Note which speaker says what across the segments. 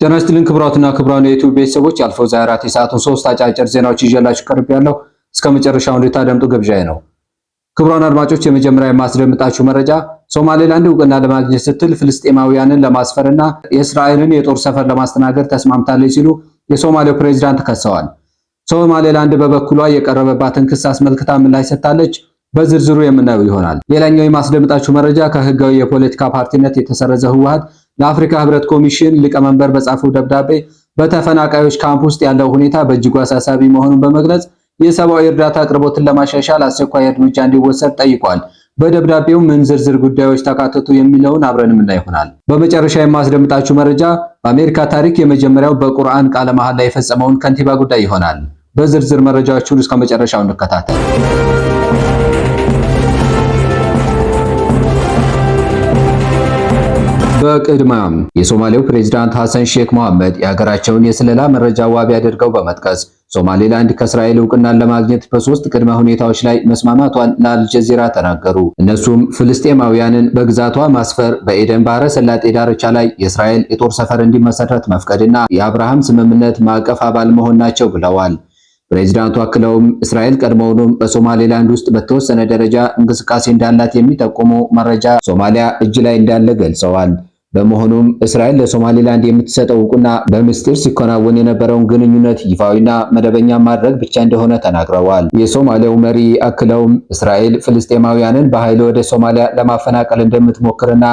Speaker 1: ጤና ይስጥልን ክቡራትና ክቡራን የዩቲዩብ ቤተሰቦች ያልፈው ዛሬ የሰዓቱን 3 አጫጭር ዜናዎች ይዤላችሁ ቀርቤያለሁ። እስከ መጨረሻው እንድታደምጡ ግብዣዬ ነው። ክቡራን አድማጮች የመጀመሪያ የማስደምጣችሁ መረጃ ሶማሌላንድ እውቅና ለማግኘት ስትል ፍልስጤማውያንን ለማስፈርና የእስራኤልን የጦር ሰፈር ለማስተናገድ ተስማምታለች ሲሉ የሶማሌው ፕሬዝዳንት ከሰዋል። ሶማሌላንድ በበኩሏ የቀረበባትን ክስ አስመልክታ ምላሽ ሰጥታለች። በዝርዝሩ የምናየው ይሆናል። ሌላኛው የማስደምጣችሁ መረጃ ከህጋዊ የፖለቲካ ፓርቲነት የተሰረዘ ህወሓት ለአፍሪካ ህብረት ኮሚሽን ሊቀመንበር በጻፈው ደብዳቤ በተፈናቃዮች ካምፕ ውስጥ ያለው ሁኔታ በእጅጉ አሳሳቢ መሆኑን በመግለጽ የሰብአዊ እርዳታ አቅርቦትን ለማሻሻል አስቸኳይ እርምጃ እንዲወሰድ ጠይቋል። በደብዳቤው ምን ዝርዝር ጉዳዮች ተካተቱ የሚለውን አብረን የምናይ ይሆናል። በመጨረሻ የማስደምጣችሁ መረጃ በአሜሪካ ታሪክ የመጀመሪያው በቁርአን ቃለ መሐላ የፈጸመውን ከንቲባ ጉዳይ ይሆናል። በዝርዝር መረጃዎቹን እስከ መጨረሻው እንከታተል። በቅድሚያም የሶማሌው ፕሬዝዳንት ሐሰን ሼክ መሐመድ የሀገራቸውን የስለላ መረጃ ዋቢ አድርገው በመጥቀስ ሶማሌላንድ ከእስራኤል እውቅናን ለማግኘት በ3 ቅድመ ሁኔታዎች ላይ መስማማቷን ለአልጀዚራ ተናገሩ። እነሱም ፍልስጤማውያንን በግዛቷ ማስፈር፣ በኤደን ባህረ ሰላጤ ዳርቻ ላይ የእስራኤል የጦር ሰፈር እንዲመሰረት መፍቀድና የአብርሃም ስምምነት ማዕቀፍ አባል መሆን ናቸው ብለዋል። ፕሬዝዳንቱ አክለውም እስራኤል ቀድሞውኑም በሶማሌላንድ ውስጥ በተወሰነ ደረጃ እንቅስቃሴ እንዳላት የሚጠቁሙ መረጃ ሶማሊያ እጅ ላይ እንዳለ ገልጸዋል። በመሆኑም እስራኤል ለሶማሌላንድ የምትሰጠው እውቅና በምስጢር ሲከናወን የነበረውን ግንኙነት ይፋዊና መደበኛ ማድረግ ብቻ እንደሆነ ተናግረዋል። የሶማሌው መሪ አክለውም እስራኤል ፍልስጤማውያንን በኃይል ወደ ሶማሊያ ለማፈናቀል እንደምትሞክርና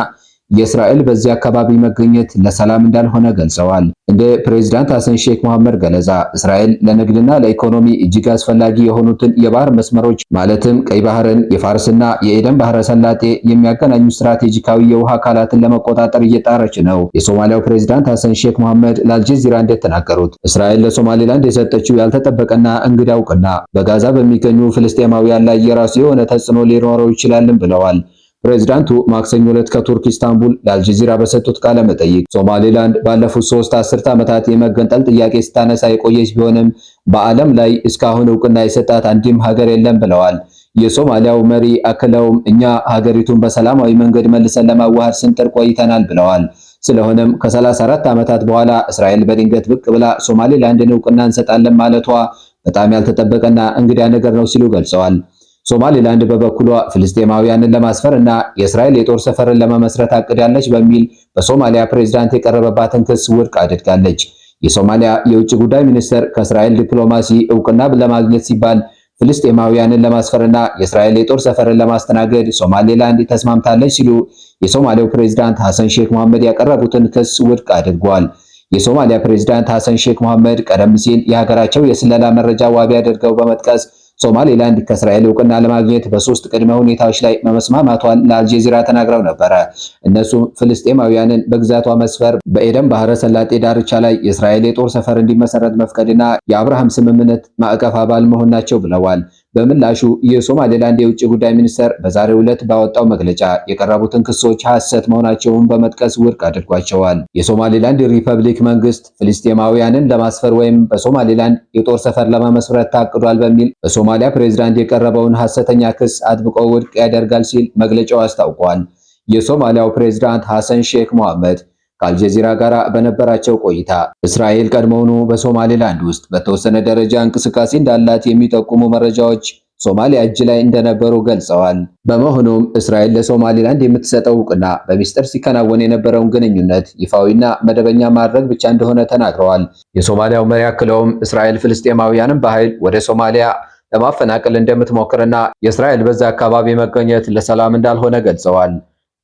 Speaker 1: የእስራኤል በዚህ አካባቢ መገኘት ለሰላም እንዳልሆነ ገልጸዋል። እንደ ፕሬዝዳንት ሐሰን ሼክ መሐመድ ገለጻ እስራኤል ለንግድና ለኢኮኖሚ እጅግ አስፈላጊ የሆኑትን የባህር መስመሮች ማለትም ቀይ ባህርን፣ የፋርስና የኤደን ባህረ ሰላጤ የሚያገናኙ ስትራቴጂካዊ የውሃ አካላትን ለመቆጣጠር እየጣረች ነው። የሶማሊያው ፕሬዝዳንት ሐሰን ሼክ መሐመድ ለአልጀዚራ እንደተናገሩት እስራኤል ለሶማሌላንድ የሰጠችው ያልተጠበቀና እንግዳ እውቅና በጋዛ በሚገኙ ፍልስጤማውያን ላይ የራሱ የሆነ ተጽዕኖ ሊኖረው ይችላልም ብለዋል። ፕሬዝዳንቱ ማክሰኞ ዕለት ከቱርክ ኢስታንቡል ለአልጀዚራ በሰጡት ቃለ መጠይቅ ሶማሌላንድ ባለፉት 3 አስርተ ዓመታት የመገንጠል ጥያቄ ስታነሳ የቆየች ቢሆንም በዓለም ላይ እስካሁን እውቅና የሰጣት አንድም ሀገር የለም ብለዋል። የሶማሊያው መሪ አክለውም እኛ ሀገሪቱን በሰላማዊ መንገድ መልሰን ለማዋሃድ ስንጥር ቆይተናል ብለዋል። ስለሆነም ከ34 ዓመታት በኋላ እስራኤል በድንገት ብቅ ብላ ሶማሌላንድን እውቅና እንሰጣለን ማለቷ በጣም ያልተጠበቀና እንግዳ ነገር ነው ሲሉ ገልጸዋል። ሶማሌላንድ በበኩሏ ፍልስጤማውያንን ለማስፈር እና የእስራኤል የጦር ሰፈርን ለመመስረት አቅዳለች በሚል በሶማሊያ ፕሬዝዳንት የቀረበባትን ክስ ውድቅ አድርጋለች። የሶማሊያ የውጭ ጉዳይ ሚኒስትር ከእስራኤል ዲፕሎማሲ እውቅና ለማግኘት ሲባል ፍልስጤማውያንን ለማስፈርና የእስራኤል የጦር ሰፈርን ለማስተናገድ ሶማሌላንድ ተስማምታለች ሲሉ የሶማሊያው ፕሬዝዳንት ሐሰን ሼክ መሐመድ ያቀረቡትን ክስ ውድቅ አድርጓል። የሶማሊያ ፕሬዝዳንት ሐሰን ሼክ መሐመድ ቀደም ሲል የሀገራቸው የስለላ መረጃ ዋቢ አድርገው በመጥቀስ ሶማሌላንድ ከእስራኤል እውቅና ለማግኘት በ3 ቅድመ ሁኔታዎች ላይ መስማማቷን ለአልጀዚራ ተናግረው ነበረ። እነሱም ፍልስጤማውያንን በግዛቷ መስፈር፣ በኤደን ባህረ ሰላጤ ዳርቻ ላይ የእስራኤል የጦር ሰፈር እንዲመሰረት መፍቀድና የአብርሃም ስምምነት ማዕቀፍ አባል መሆን ናቸው ብለዋል። በምላሹ የሶማሌላንድ የውጭ ጉዳይ ሚኒስትር በዛሬው ዕለት ባወጣው መግለጫ የቀረቡትን ክሶች ሐሰት መሆናቸውን በመጥቀስ ውድቅ አድርጓቸዋል። የሶማሌላንድ ሪፐብሊክ መንግስት ፍልስጤማውያንን ለማስፈር ወይም በሶማሌላንድ የጦር ሰፈር ለመመስረት ታቅዷል በሚል በሶማሊያ ፕሬዝዳንት የቀረበውን ሐሰተኛ ክስ አጥብቆ ውድቅ ያደርጋል ሲል መግለጫው አስታውቋል። የሶማሊያው ፕሬዝዳንት ሐሰን ሼክ መሐመድ ከአልጀዚራ ጋር በነበራቸው ቆይታ እስራኤል ቀድሞውኑ በሶማሌላንድ ውስጥ በተወሰነ ደረጃ እንቅስቃሴ እንዳላት የሚጠቁሙ መረጃዎች ሶማሊያ እጅ ላይ እንደነበሩ ገልጸዋል። በመሆኑም እስራኤል ለሶማሌላንድ የምትሰጠው እውቅና በሚስጥር ሲከናወን የነበረውን ግንኙነት ይፋዊና መደበኛ ማድረግ ብቻ እንደሆነ ተናግረዋል። የሶማሊያው መሪ አክለውም እስራኤል ፍልስጤማውያንን በኃይል ወደ ሶማሊያ ለማፈናቀል እንደምትሞክርና የእስራኤል በዛ አካባቢ መገኘት ለሰላም እንዳልሆነ ገልጸዋል።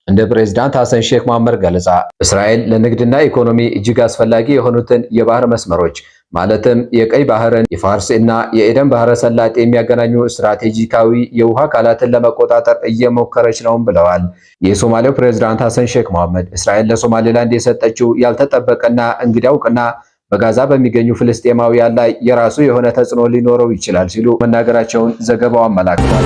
Speaker 1: እንደ ፕሬዝዳንት ሐሰን ሼክ መሐመድ ገለጻ እስራኤል ለንግድና ኢኮኖሚ እጅግ አስፈላጊ የሆኑትን የባህር መስመሮች ማለትም የቀይ ባህርን፣ የፋርስ እና የኤደን ባህረ ሰላጤ የሚያገናኙ ስትራቴጂካዊ የውሃ አካላትን ለመቆጣጠር እየሞከረች ነው ብለዋል። የሶማሊያው ፕሬዝዳንት ሐሰን ሼክ መሐመድ እስራኤል ለሶማሌላንድ የሰጠችው ያልተጠበቀና እንግዳ እውቅና በጋዛ በሚገኙ ፍልስጤማውያን ላይ የራሱ የሆነ ተጽዕኖ ሊኖረው ይችላል ሲሉ መናገራቸውን ዘገባው አመላክቷል።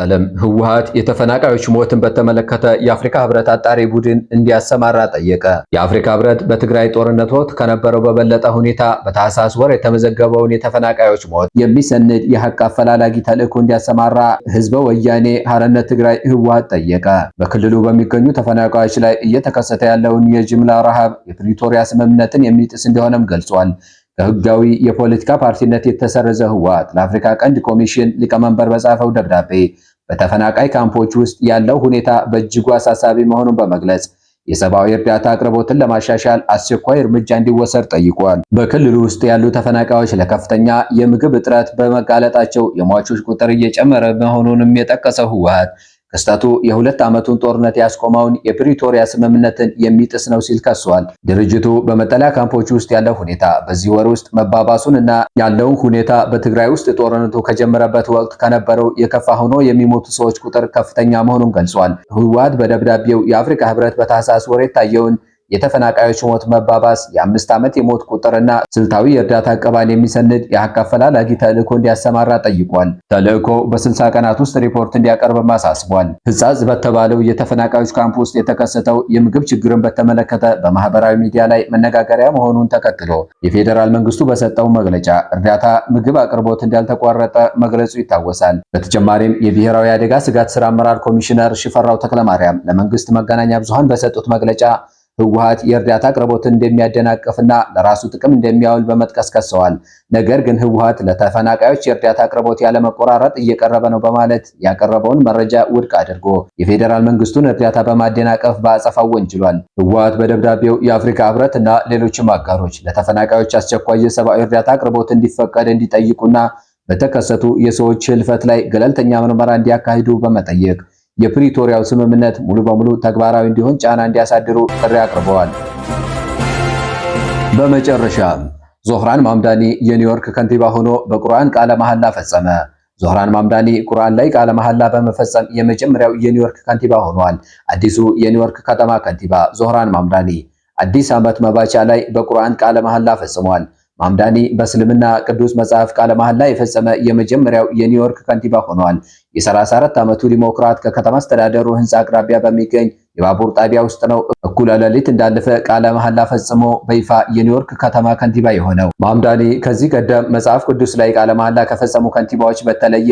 Speaker 1: በመቀጠልም ህወሓት የተፈናቃዮች ሞትን በተመለከተ የአፍሪካ ህብረት አጣሪ ቡድን እንዲያሰማራ ጠየቀ። የአፍሪካ ህብረት በትግራይ ጦርነት ወቅት ከነበረው በበለጠ ሁኔታ በታህሳስ ወር የተመዘገበውን የተፈናቃዮች ሞት የሚሰንድ የሐቅ አፈላላጊ ተልዕኮ እንዲያሰማራ ህዝበ ወያኔ ሓርነት ትግራይ ህወሓት ጠየቀ። በክልሉ በሚገኙ ተፈናቃዮች ላይ እየተከሰተ ያለውን የጅምላ ረሃብ የፕሪቶሪያ ስምምነትን የሚጥስ እንደሆነም ገልጿል። ከህጋዊ የፖለቲካ ፓርቲነት የተሰረዘ ህወሓት ለአፍሪካ ቀንድ ኮሚሽን ሊቀመንበር በጻፈው ደብዳቤ በተፈናቃይ ካምፖች ውስጥ ያለው ሁኔታ በእጅጉ አሳሳቢ መሆኑን በመግለጽ የሰብአዊ እርዳታ አቅርቦትን ለማሻሻል አስቸኳይ እርምጃ እንዲወሰድ ጠይቋል። በክልሉ ውስጥ ያሉ ተፈናቃዮች ለከፍተኛ የምግብ እጥረት በመጋለጣቸው የሟቾች ቁጥር እየጨመረ መሆኑንም የጠቀሰው ህወሓት ክስተቱ የሁለት ዓመቱን ጦርነት ያስቆመውን የፕሪቶሪያ ስምምነትን የሚጥስ ነው ሲል ከሷል። ድርጅቱ በመጠለያ ካምፖች ውስጥ ያለው ሁኔታ በዚህ ወር ውስጥ መባባሱን እና ያለውን ሁኔታ በትግራይ ውስጥ ጦርነቱ ከጀመረበት ወቅት ከነበረው የከፋ ሆኖ የሚሞቱ ሰዎች ቁጥር ከፍተኛ መሆኑን ገልጿል። ህወሓት በደብዳቤው የአፍሪካ ህብረት በታህሳስ ወር የታየውን የተፈናቃዮች ሞት መባባስ የ5 ዓመት የሞት ቁጥርና ስልታዊ የእርዳታ አቀባን የሚሰንድ የሐቅ አፈላላጊ ተልዕኮ እንዲያሰማራ ጠይቋል። ተልዕኮ በ60 ቀናት ውስጥ ሪፖርት እንዲያቀርብም አሳስቧል። ሕጻጽ በተባለው የተፈናቃዮች ካምፕ ውስጥ የተከሰተው የምግብ ችግርን በተመለከተ በማህበራዊ ሚዲያ ላይ መነጋገሪያ መሆኑን ተከትሎ የፌዴራል መንግስቱ በሰጠው መግለጫ እርዳታ ምግብ አቅርቦት እንዳልተቋረጠ መግለጹ ይታወሳል። በተጨማሪም የብሔራዊ አደጋ ስጋት ስራ አመራር ኮሚሽነር ሽፈራው ተክለማርያም ለመንግስት መገናኛ ብዙሃን በሰጡት መግለጫ ህወሓት የእርዳታ አቅርቦትን እንደሚያደናቅፍና ለራሱ ጥቅም እንደሚያውል በመጥቀስ ከሰዋል። ነገር ግን ህወሓት ለተፈናቃዮች የእርዳታ አቅርቦት ያለመቆራረጥ እየቀረበ ነው በማለት ያቀረበውን መረጃ ውድቅ አድርጎ የፌዴራል መንግስቱን እርዳታ በማደናቀፍ በአጸፋው ወንጅሏል። ህወሓት በደብዳቤው የአፍሪካ ህብረት እና ሌሎችም አጋሮች ለተፈናቃዮች አስቸኳይ የሰብአዊ እርዳታ አቅርቦት እንዲፈቀድ እንዲጠይቁና በተከሰቱ የሰዎች ህልፈት ላይ ገለልተኛ ምርመራ እንዲያካሂዱ በመጠየቅ የፕሪቶሪያው ስምምነት ሙሉ በሙሉ ተግባራዊ እንዲሆን ጫና እንዲያሳድሩ ጥሪ አቅርበዋል። በመጨረሻም ዞህራን ማምዳኒ የኒውዮርክ ከንቲባ ሆኖ በቁርአን ቃለ መሐላ ፈጸመ። ዞህራን ማምዳኒ ቁርአን ላይ ቃለ መሐላ በመፈጸም የመጀመሪያው የኒውዮርክ ከንቲባ ሆኗል። አዲሱ የኒውዮርክ ከተማ ከንቲባ ዞህራን ማምዳኒ አዲስ ዓመት መባቻ ላይ በቁርአን ቃለ መሐላ ፈጽሟል። ማምዳኒ በእስልምና ቅዱስ መጽሐፍ ቃለ መሐላ የፈጸመ የመጀመሪያው የኒውዮርክ ከንቲባ ሆኗል። የ34 ዓመቱ ዲሞክራት ከከተማ አስተዳደሩ ህንፃ አቅራቢያ በሚገኝ የባቡር ጣቢያ ውስጥ ነው እኩለ ሌሊት እንዳለፈ ቃለ መሐላ ፈጽሞ በይፋ የኒውዮርክ ከተማ ከንቲባ የሆነው። ማምዳኒ ከዚህ ቀደም መጽሐፍ ቅዱስ ላይ ቃለ መሐላ ከፈጸሙ ከንቲባዎች በተለየ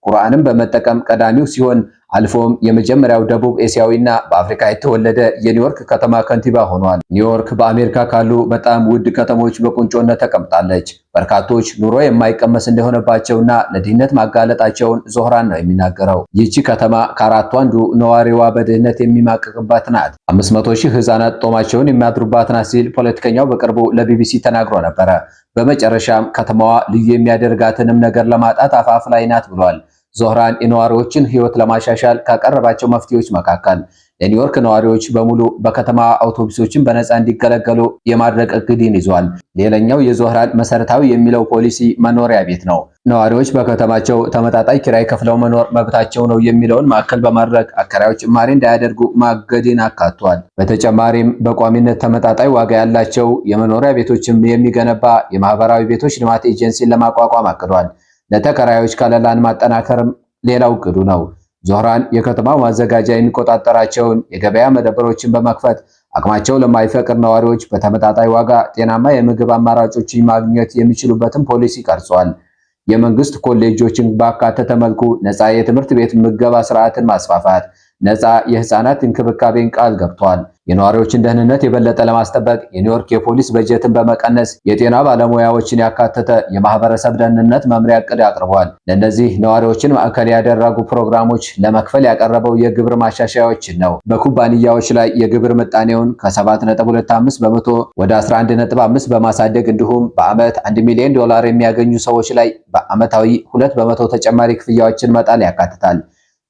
Speaker 1: ቁርአንን በመጠቀም ቀዳሚው ሲሆን አልፎም የመጀመሪያው ደቡብ ኤሲያዊና በአፍሪካ የተወለደ የኒውዮርክ ከተማ ከንቲባ ሆኗል። ኒውዮርክ በአሜሪካ ካሉ በጣም ውድ ከተሞች በቁንጮነት ተቀምጣለች። በርካቶች ኑሮ የማይቀመስ እንደሆነባቸውና ለድህነት ማጋለጣቸውን ዞህራን ነው የሚናገረው። ይህቺ ከተማ ከአራቱ አንዱ ነዋሪዋ በድህነት የሚማቀቅባት ናት። 500,000 ህፃናት ጦማቸውን የሚያድሩባት ናት ሲል ፖለቲከኛው በቅርቡ ለቢቢሲ ተናግሮ ነበረ። በመጨረሻም ከተማዋ ልዩ የሚያደርጋትንም ነገር ለማጣት አፋፍ ላይ ናት ብሏል። ዞህራን የነዋሪዎችን ህይወት ለማሻሻል ካቀረባቸው መፍትሄዎች መካከል ለኒውዮርክ ነዋሪዎች በሙሉ በከተማ አውቶቡሶችን በነፃ እንዲገለገሉ የማድረግ እቅድን ይዟል። ሌላኛው የዞህራን መሰረታዊ የሚለው ፖሊሲ መኖሪያ ቤት ነው። ነዋሪዎች በከተማቸው ተመጣጣኝ ኪራይ ከፍለው መኖር መብታቸው ነው የሚለውን ማዕከል በማድረግ አከራዮች ጭማሪ እንዳያደርጉ ማገድን አካቷል። በተጨማሪም በቋሚነት ተመጣጣኝ ዋጋ ያላቸው የመኖሪያ ቤቶችም የሚገነባ የማህበራዊ ቤቶች ልማት ኤጀንሲን ለማቋቋም አቅዷል። ለተከራዮች ከለላን ማጠናከርም ሌላው እቅዱ ነው። ዞህራን የከተማው ማዘጋጃ የሚቆጣጠራቸውን የገበያ መደብሮችን በመክፈት አቅማቸው ለማይፈቅድ ነዋሪዎች በተመጣጣኝ ዋጋ ጤናማ የምግብ አማራጮችን ማግኘት የሚችሉበትን ፖሊሲ ቀርጿል። የመንግስት ኮሌጆችን ባካተተ መልኩ ነፃ የትምህርት ቤት ምገባ ስርዓትን ማስፋፋት፣ ነፃ የህፃናት እንክብካቤን ቃል ገብቷል። የነዋሪዎችን ደህንነት የበለጠ ለማስጠበቅ የኒውዮርክ የፖሊስ በጀትን በመቀነስ የጤና ባለሙያዎችን ያካተተ የማህበረሰብ ደህንነት መምሪያ እቅድ አቅርቧል። ለእነዚህ ነዋሪዎችን ማዕከል ያደረጉ ፕሮግራሞች ለመክፈል ያቀረበው የግብር ማሻሻያዎችን ነው። በኩባንያዎች ላይ የግብር ምጣኔውን ከ7.25 በመቶ ወደ 11.5 በማሳደግ እንዲሁም በዓመት $1 ሚሊዮን የሚያገኙ ሰዎች ላይ በዓመታዊ 2 በመቶ ተጨማሪ ክፍያዎችን መጣል ያካትታል።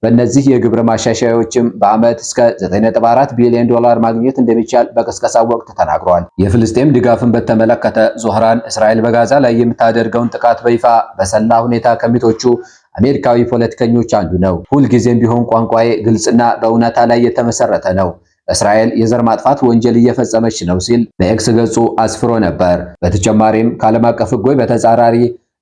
Speaker 1: በእነዚህ የግብር ማሻሻያዎችም በዓመት እስከ $9.4 ቢሊዮን ማግኘት እንደሚቻል በቅስቀሳው ወቅት ተናግሯል። የፍልስጤም ድጋፍን በተመለከተ ዞህራን እስራኤል በጋዛ ላይ የምታደርገውን ጥቃት በይፋ በሰላ ሁኔታ ከሚቶቹ አሜሪካዊ ፖለቲከኞች አንዱ ነው። ሁልጊዜም ቢሆን ቋንቋዬ ግልጽና በእውነታ ላይ የተመሰረተ ነው። እስራኤል የዘር ማጥፋት ወንጀል እየፈጸመች ነው ሲል በኤክስ ገጹ አስፍሮ ነበር። በተጨማሪም ከዓለም አቀፍ ሕጎች በተጻራሪ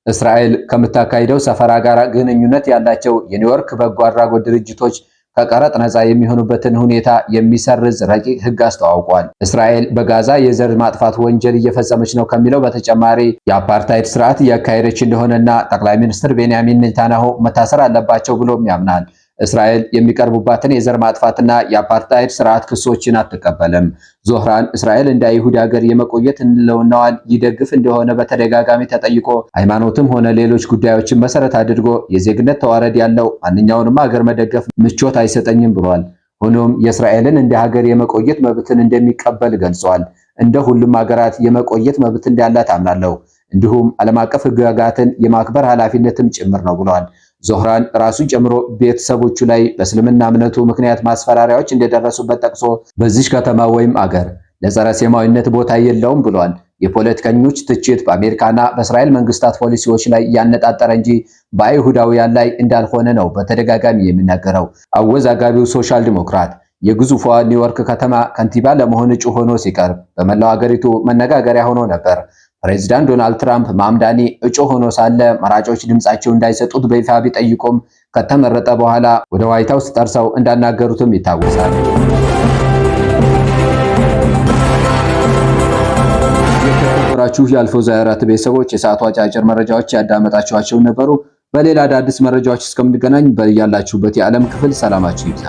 Speaker 1: እስራኤል ከምታካሂደው ሰፈራ ጋር ግንኙነት ያላቸው የኒውዮርክ በጎ አድራጎት ድርጅቶች ከቀረጥ ነፃ የሚሆኑበትን ሁኔታ የሚሰርዝ ረቂቅ ሕግ አስተዋውቋል። እስራኤል በጋዛ የዘር ማጥፋት ወንጀል እየፈጸመች ነው ከሚለው በተጨማሪ የአፓርታይድ ስርዓት እያካሄደች እንደሆነና ጠቅላይ ሚኒስትር ቤንያሚን ኔታንያሁ መታሰር አለባቸው ብሎም ያምናል። እስራኤል የሚቀርቡባትን የዘር ማጥፋትና የአፓርታይድ ስርዓት ክሶችን አትቀበልም። ዞህራን እስራኤል እንደ አይሁድ ሀገር የመቆየት ህልውናዋን ይደግፍ እንደሆነ በተደጋጋሚ ተጠይቆ ሃይማኖትም ሆነ ሌሎች ጉዳዮችን መሰረት አድርጎ የዜግነት ተዋረድ ያለው ማንኛውንም ሀገር መደገፍ ምቾት አይሰጠኝም ብሏል። ሆኖም የእስራኤልን እንደ ሀገር የመቆየት መብትን እንደሚቀበል ገልጿል። እንደ ሁሉም ሀገራት የመቆየት መብት እንዳላት አምናለሁ፣ እንዲሁም ዓለም አቀፍ ህግጋትን የማክበር ኃላፊነትም ጭምር ነው ብሏል። ዞህራን ራሱን ጨምሮ ቤተሰቦቹ ላይ በእስልምና እምነቱ ምክንያት ማስፈራሪያዎች እንደደረሱበት ጠቅሶ በዚህ ከተማ ወይም አገር ለጸረ ሴማዊነት ቦታ የለውም ብሏል። የፖለቲከኞች ትችት በአሜሪካና በእስራኤል መንግስታት ፖሊሲዎች ላይ ያነጣጠረ እንጂ በአይሁዳውያን ላይ እንዳልሆነ ነው በተደጋጋሚ የሚናገረው። አወዛጋቢው ሶሻል ዲሞክራት የግዙፏ ኒውዮርክ ከተማ ከንቲባ ለመሆን እጩ ሆኖ ሲቀርብ በመላው ሀገሪቱ መነጋገሪያ ሆኖ ነበር። ፕሬዚዳንት ዶናልድ ትራምፕ ማምዳኒ እጩ ሆኖ ሳለ መራጮች ድምጻቸው እንዳይሰጡት በይፋ ቢጠይቁም ከተመረጠ በኋላ ወደ ዋይት ሃውስ ጠርሰው እንዳናገሩትም ይታወሳል። የተከበራችሁ የአልፎዛ 24 ቤተሰቦች የሰዓቱ አጫጭር መረጃዎች ያዳመጣችኋቸው ነበሩ። በሌላ አዳዲስ መረጃዎች እስከምንገናኝ በያላችሁበት የዓለም ክፍል ሰላማችሁ ይብዛ።